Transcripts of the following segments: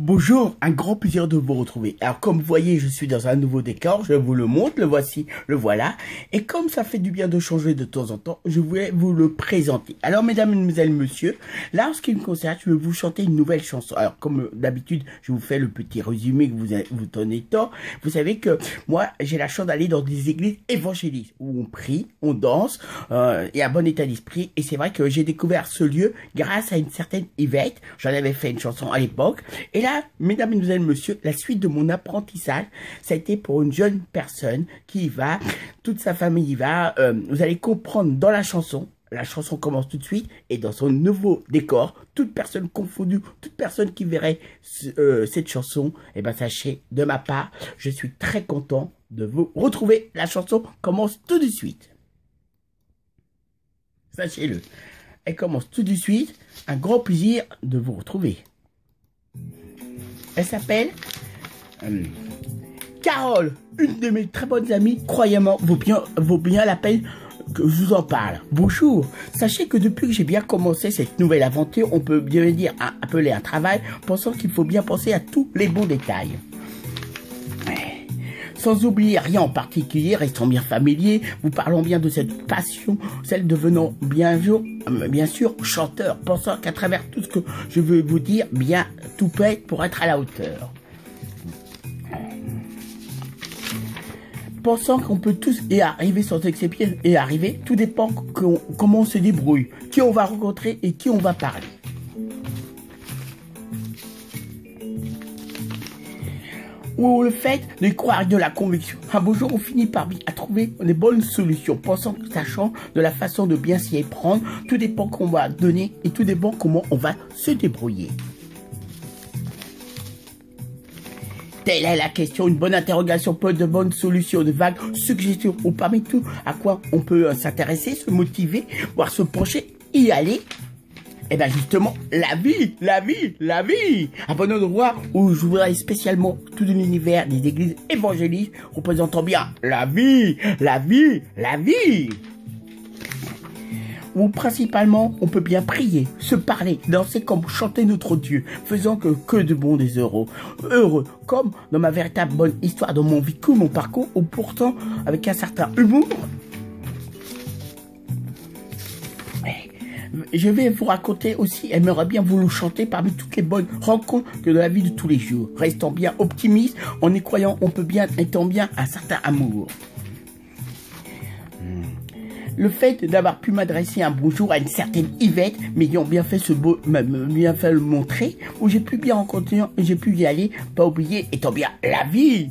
Bonjour, un grand plaisir de vous retrouver. Alors comme vous voyez, je suis dans un nouveau décor, je vous le montre, le voici, le voilà. Et comme ça fait du bien de changer de temps en temps, je voulais vous le présenter. Alors mesdames, mesdemoiselles, messieurs, là en ce qui me concerne, je vais vous chanter une nouvelle chanson. Alors comme d'habitude, je vous fais le petit résumé que vous donnez tort. Vous savez que moi, j'ai la chance d'aller dans des églises évangélistes où on prie, on danse, et un bon état d'esprit. Et c'est vrai que j'ai découvert ce lieu grâce à une certaine Yvette. J'en avais fait une chanson à l'époque. Et là, mesdames, mesdemoiselles, messieurs, la suite de mon apprentissage, ça a été pour une jeune personne qui y va, toute sa famille y va. Vous allez comprendre dans la chanson commence tout de suite, et dans son nouveau décor, toute personne confondue, toute personne qui verrait cette chanson, eh ben sachez, de ma part, je suis très content de vous retrouver. La chanson commence tout de suite. Sachez-le. Elle commence tout de suite. Un grand plaisir de vous retrouver. Elle s'appelle Carole, une de mes très bonnes amies. Croyez-moi, vaut bien la peine que je vous en parle. Bonjour. Sachez que depuis que j'ai bien commencé cette nouvelle aventure, on peut bien dire appeler un travail, pensant qu'il faut bien penser à tous les bons détails. Sans oublier rien en particulier, restant bien familier, vous parlons bien de cette passion, celle devenant bien sûr chanteur, pensant qu'à travers tout ce que je veux vous dire, bien tout peut être pour être à la hauteur. Pensant qu'on peut tous y arriver sans exception et arriver, tout dépend comment on se débrouille, qui on va rencontrer et qui on va parler. Ou le fait de croire de la conviction. Un beau jour, on finit par trouver des bonnes solutions, pensant que sachant de la façon de bien s'y prendre, tout dépend qu'on va donner et tout dépend comment on va se débrouiller. Telle est la question, une bonne interrogation, peu de bonnes solutions, de vagues suggestions, ou parmi tout à quoi on peut s'intéresser, se motiver, voire se pencher, y aller. Eh bien justement, la vie, un bon endroit où je voudrais spécialement tout l'univers des églises évangélistes représentant bien la vie. Où principalement on peut bien prier, se parler, danser comme chanter notre Dieu, faisant que de bons des heureux, comme dans ma véritable bonne histoire, dans mon vécu, mon parcours, ou pourtant avec un certain humour. Je vais vous raconter aussi, j'aimerais bien vous le chanter parmi toutes les bonnes rencontres que de la vie de tous les jours. Restant bien optimiste, en y croyant, on peut bien, étant bien un certain amour. Le fait d'avoir pu m'adresser un bonjour à une certaine Yvette, m'ayant bien fait le montrer, où j'ai pu bien rencontrer, j'ai pu y aller, pas oublier, étant bien la vie.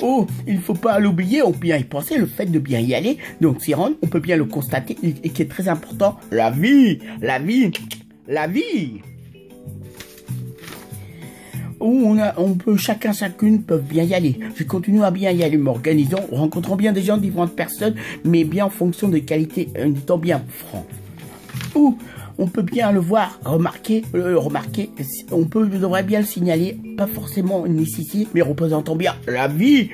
Oh, il faut pas l'oublier, on peut bien y penser, le fait de bien y aller, donc s'y rendre, on peut bien le constater, et qui est très important, la vie. Où on peut, chacune peuvent bien y aller. Je continue à bien y aller, m'organisant, rencontrant bien des gens, différentes personnes, mais bien en fonction des qualités, étant bien franc. Où on peut bien le voir, remarquer, devrait bien le signaler, pas forcément une nécessité, mais représentant bien la vie.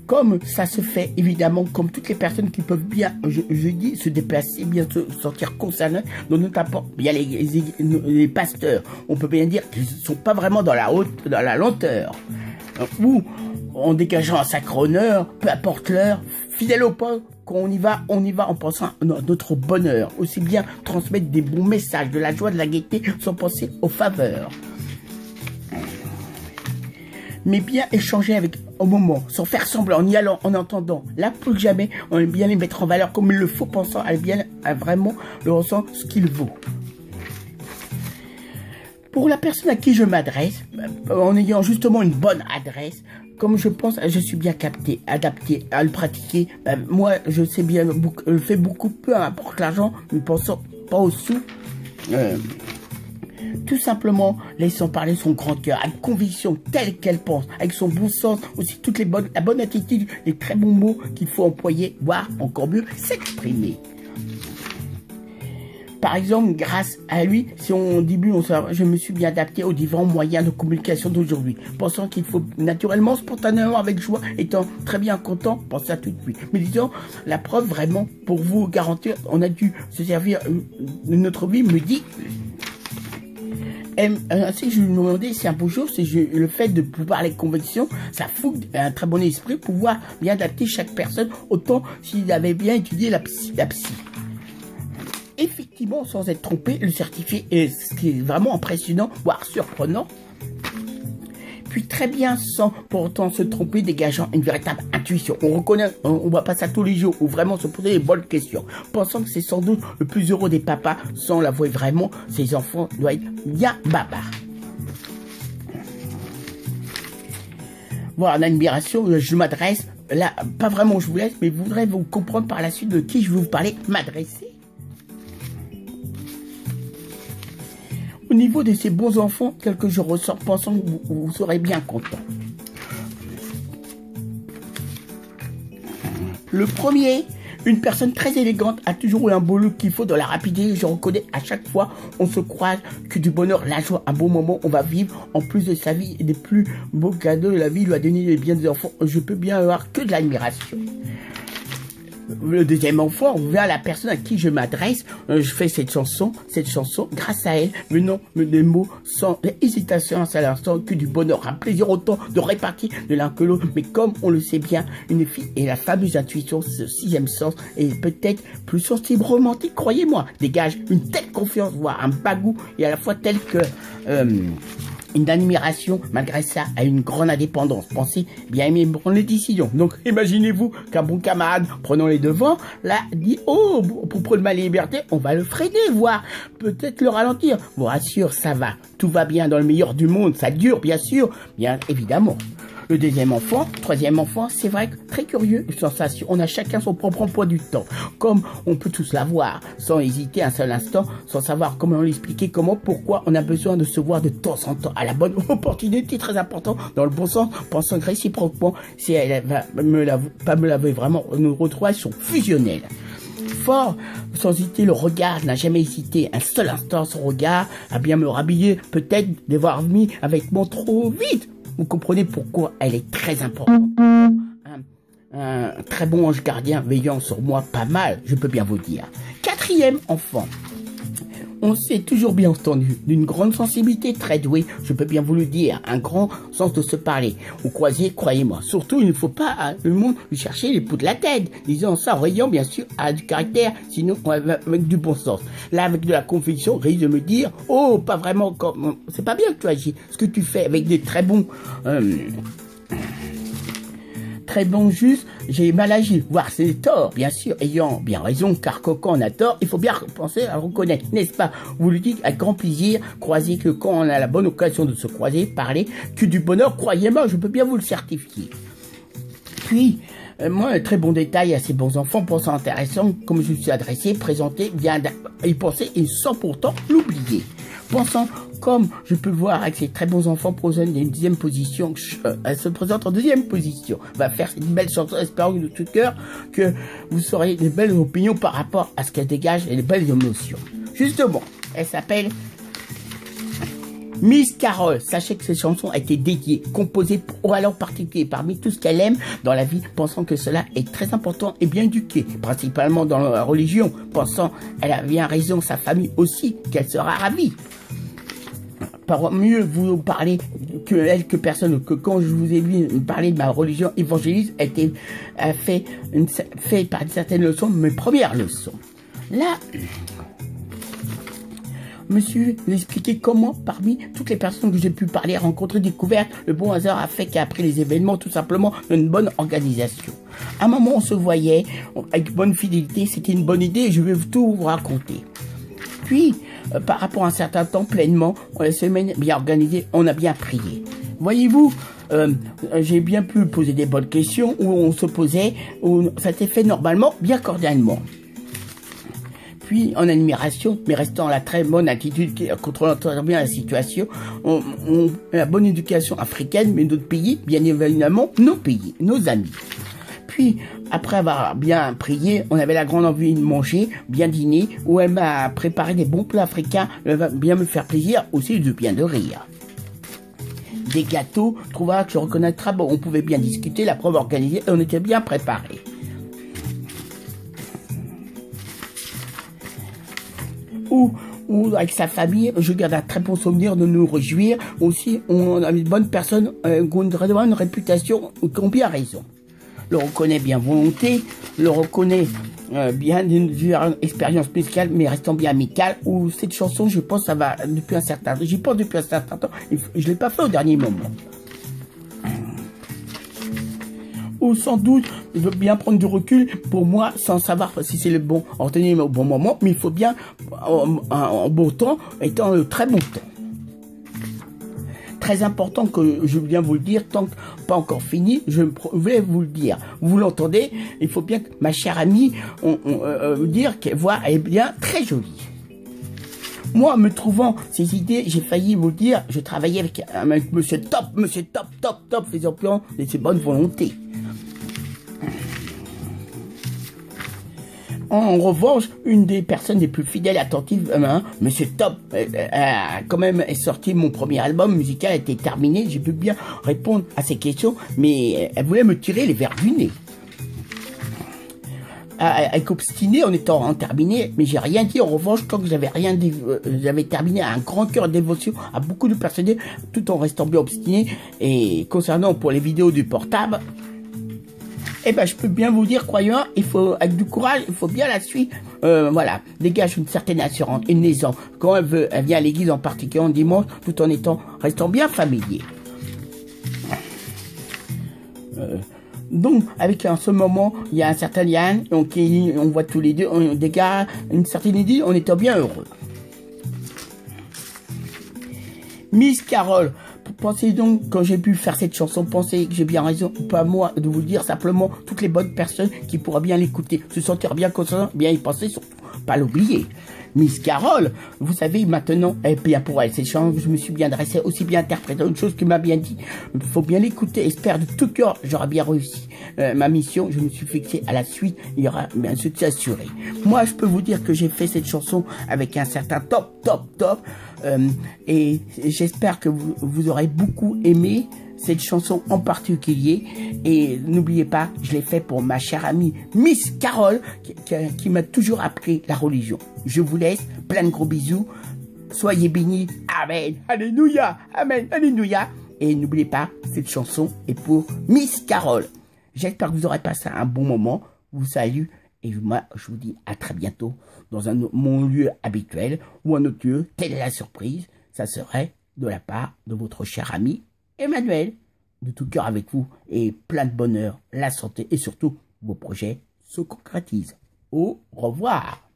Comme ça se fait, évidemment, comme toutes les personnes qui peuvent bien, je dis, se déplacer, bien se sentir concernés, notamment bien les pasteurs. On peut bien dire qu'ils ne sont pas vraiment dans la lenteur. Ou, en dégageant un sacré honneur, peu importe l'heure, fidèle au pas, quand on y va en pensant à notre bonheur. Aussi bien transmettre des bons messages, de la joie, de la gaieté, sans penser aux faveurs. Mais bien échanger au moment, sans faire semblant, en y allant, en entendant. Là, plus que jamais, on aime bien les mettre en valeur comme il le faut, pensant à vraiment le ressent ce qu'il vaut. Pour la personne à qui je m'adresse, en ayant justement une bonne adresse, comme je pense, je suis bien adapté à le pratiquer. Moi, je sais bien, je fais beaucoup, peu importe l'argent, ne pensant pas aux sous. Tout simplement, laissant parler son grand cœur, avec conviction telle qu'elle pense, avec son bon sens, aussi la bonne attitude, les très bons mots qu'il faut employer, voire encore mieux, s'exprimer. Par exemple, grâce à lui, si on début, je me suis bien adapté aux différents moyens de communication d'aujourd'hui, pensant qu'il faut naturellement, spontanément, avec joie, étant très bien content, penser à tout de suite. Mais disons, la preuve vraiment, pour vous garantir, on a dû se servir de notre vie, me dit... Si je lui demandais si un beau jour, c'est le fait de pouvoir les convictions, ça fout un très bon esprit, pouvoir bien adapter chaque personne, autant s'il avait bien étudié la psy. Effectivement, sans être trompé, le certifié est ce qui est vraiment impressionnant, voire surprenant. Puis très bien, sans pour autant se tromper, dégageant une véritable intuition. On reconnaît, on voit pas ça tous les jours, ou vraiment se poser les bonnes questions. Pensant que c'est sans doute le plus heureux des papas, sans l'avouer vraiment, ses enfants doivent être bien bavards. Voilà, en admiration, je m'adresse, là, pas vraiment je vous laisse, mais je voudrais vous comprendre par la suite de qui je vais vous parler, m'adresser. Au niveau de ces bons enfants, tel que je ressens, pensant que vous serez bien content. Le premier, une personne très élégante, a toujours eu un beau look qu'il faut dans la rapidité. Je reconnais à chaque fois, on se croise que du bonheur, la joie, un bon moment, on va vivre. En plus de sa vie et des plus beaux cadeaux de la vie, lui a donné les biens des enfants. Je peux bien avoir que de l'admiration. Le deuxième enfant, on voit la personne à qui je m'adresse, je fais cette chanson, grâce à elle, venant des mots sans hésitation à l'instant, que du bonheur, un plaisir autant de répartir de l'un que l'autre, mais comme on le sait bien, une fille et la fameuse intuition, ce sixième sens, est peut-être plus sensible, romantique, croyez-moi, dégage une telle confiance, voire un bagou, et à la fois telle que... une admiration, malgré ça, à une grande indépendance. Pensez bien aimer prendre les décisions. Donc, imaginez-vous qu'un bon camarade, prenant les devants, là, dit, oh, pour prendre ma liberté, on va le freiner, voire peut-être le ralentir. Vous rassure, ça va. Tout va bien dans le meilleur du monde. Ça dure, bien sûr, bien évidemment. Le deuxième enfant, troisième enfant, c'est vrai que très curieux, une sensation. On a chacun son propre emploi du temps. Comme on peut tous l'avoir, sans hésiter un seul instant, sans savoir comment l'expliquer, comment, pourquoi on a besoin de se voir de temps en temps à la bonne opportunité, très important, dans le bon sens, pensant que réciproquement, si elle va pas me l'avouer vraiment, nos retrouvailles sont fusionnelles. Fort, sans hésiter, le regard n'a jamais hésité un seul instant, son regard a bien me rhabiller, peut-être devoir mis avec mon trop vite. Vous comprenez pourquoi elle est très importante. Un très bon ange gardien veillant sur moi pas mal, je peux bien vous dire. Quatrième enfant. On s'est toujours bien entendu, d'une grande sensibilité, très douée, je peux bien vous le dire, un grand sens de se parler. Au croisier, croyez-moi, surtout il ne faut pas à le monde lui chercher les poux de la tête, disant ça en riant bien sûr à du caractère, sinon avec du bon sens. Là avec de la conviction, risque de me dire, oh pas vraiment comme, c'est pas bien que tu agis, ce que tu fais avec des très bons... très bon juste, j'ai mal agi, voire c'est tort, bien sûr, ayant bien raison, car quand on a tort, il faut bien penser à le reconnaître, n'est-ce pas? Vous le dites avec grand plaisir, croisez que quand on a la bonne occasion de se croiser, parler, que du bonheur, croyez-moi, je peux bien vous le certifier. Puis, moi, un très bon détail à ces bons enfants, pensant intéressant, comme je suis adressé, présenté, bien y penser et sans pourtant l'oublier. Pensant comme je peux voir avec ces très bons enfants présenter une deuxième position, elle se présente en deuxième position, va faire une belle chanson, espérant de tout cœur que vous aurez des belles opinions par rapport à ce qu'elle dégage et des belles émotions. Justement, elle s'appelle Miss Carole. Sachez que cette chanson a été dédiée, composée pour alors particulier parmi tout ce qu'elle aime dans la vie, pensant que cela est très important et bien éduqué, principalement dans la religion, pensant elle a bien raison, sa famille aussi, qu'elle sera ravie. Par mieux vous parler que elle que personne, que quand je vous ai vu parler de ma religion évangéliste, a fait par une certaine leçon, mes premières leçons. Là, monsieur m'expliquait comment, parmi toutes les personnes que j'ai pu parler, rencontrer, découvert, le bon hasard a fait qu'après les événements, tout simplement, une bonne organisation. À un moment, on se voyait, avec bonne fidélité, c'était une bonne idée, et je vais tout vous raconter. Puis, par rapport à un certain temps, pleinement, la semaine bien organisée, on a bien prié. Voyez-vous, j'ai bien pu poser des bonnes questions, où on se posait, où ça s'est fait normalement, bien cordialement. Puis, en admiration, mais restant la très bonne attitude, contrôlant très bien la situation, la bonne éducation africaine, mais d'autres pays, bien évidemment, nos pays, nos amis. Puis, après avoir bien prié, on avait la grande envie de manger, bien dîner, où elle m'a préparé des bons plats africains, elle va bien me faire plaisir, aussi du bien de rire. Des gâteaux, trouva que je reconnaîtrai, bon, on pouvait bien discuter, la preuve organisée, et on était bien préparés. Ou avec sa famille, je garde un très bon souvenir de nous réjouir. Aussi, on a une bonne personne, qui a une réputation, qui ont bien raison. Le reconnaît bien volonté, le reconnaît bien d'une expérience musicale, mais restant bien amicale, où cette chanson, je pense, ça va depuis un certain temps. J'y pense depuis un certain temps, je l'ai pas fait au dernier moment. Ou sans doute, je veux bien prendre du recul pour moi, sans savoir si c'est le bon, en retenir au bon moment, mais il faut bien, en bon temps, étant le très bon temps. Très important que je viens vous le dire, tant que pas encore fini, je vais vous le dire. Vous l'entendez, il faut bien que ma chère amie, dire qu'elle voit, elle est bien très jolie. Moi, me trouvant ces idées, j'ai failli vous le dire, je travaillais avec monsieur top, faisant plan de ses bonnes volontés. En revanche, une des personnes les plus fidèles et attentives, Monsieur Top, quand même est sorti mon premier album musical, a été terminé, j'ai pu bien répondre à ses questions, mais elle voulait me tirer les verres du nez. Elle obstinée en étant terminé, mais j'ai rien dit. En revanche, tant que j'avais terminé à un grand cœur de dévotion à beaucoup de personnes, tout en restant bien obstiné. Et concernant pour les vidéos du portable, eh ben, je peux bien vous dire, croyant, il faut, avec du courage, il faut bien la suivre. Voilà, dégage une certaine assurance, une aisance. Quand elle vient à l'église en particulier en dimanche, tout en restant bien familier. Donc, avec en ce moment, il y a un certain lien, on voit tous les deux, on dégage une certaine idée, on était bien heureux. Miss Carole, pensez donc, quand j'ai pu faire cette chanson, pensez que j'ai bien raison, pas moi, de vous le dire, simplement, toutes les bonnes personnes qui pourraient bien l'écouter, se sentir bien conscients, bien y penser, surtout, pas l'oublier. Miss Carole, vous savez, maintenant, et bien pour elle, c'est chance, je me suis bien dressé, aussi bien interprété une chose qui m'a bien dit. Il faut bien l'écouter, espère de tout cœur, j'aurai bien réussi. Ma mission, je me suis fixé à la suite, il y aura bien succès assuré. Moi, je peux vous dire que j'ai fait cette chanson avec un certain top, et j'espère que vous aurez beaucoup aimé cette chanson en particulier. Et n'oubliez pas, je l'ai fait pour ma chère amie Miss Carole, qui m'a toujours appris la religion. Je vous laisse, plein de gros bisous, soyez bénis, amen, alléluia, amen, alléluia. Et n'oubliez pas, cette chanson est pour Miss Carole. J'espère que vous aurez passé un bon moment, je vous salue, et moi, je vous dis à très bientôt dans mon lieu habituel, ou un autre lieu, telle est la surprise, ça serait de la part de votre cher ami Emmanuel, de tout cœur avec vous, et plein de bonheur, la santé, et surtout, vos projets se concrétisent. Au revoir.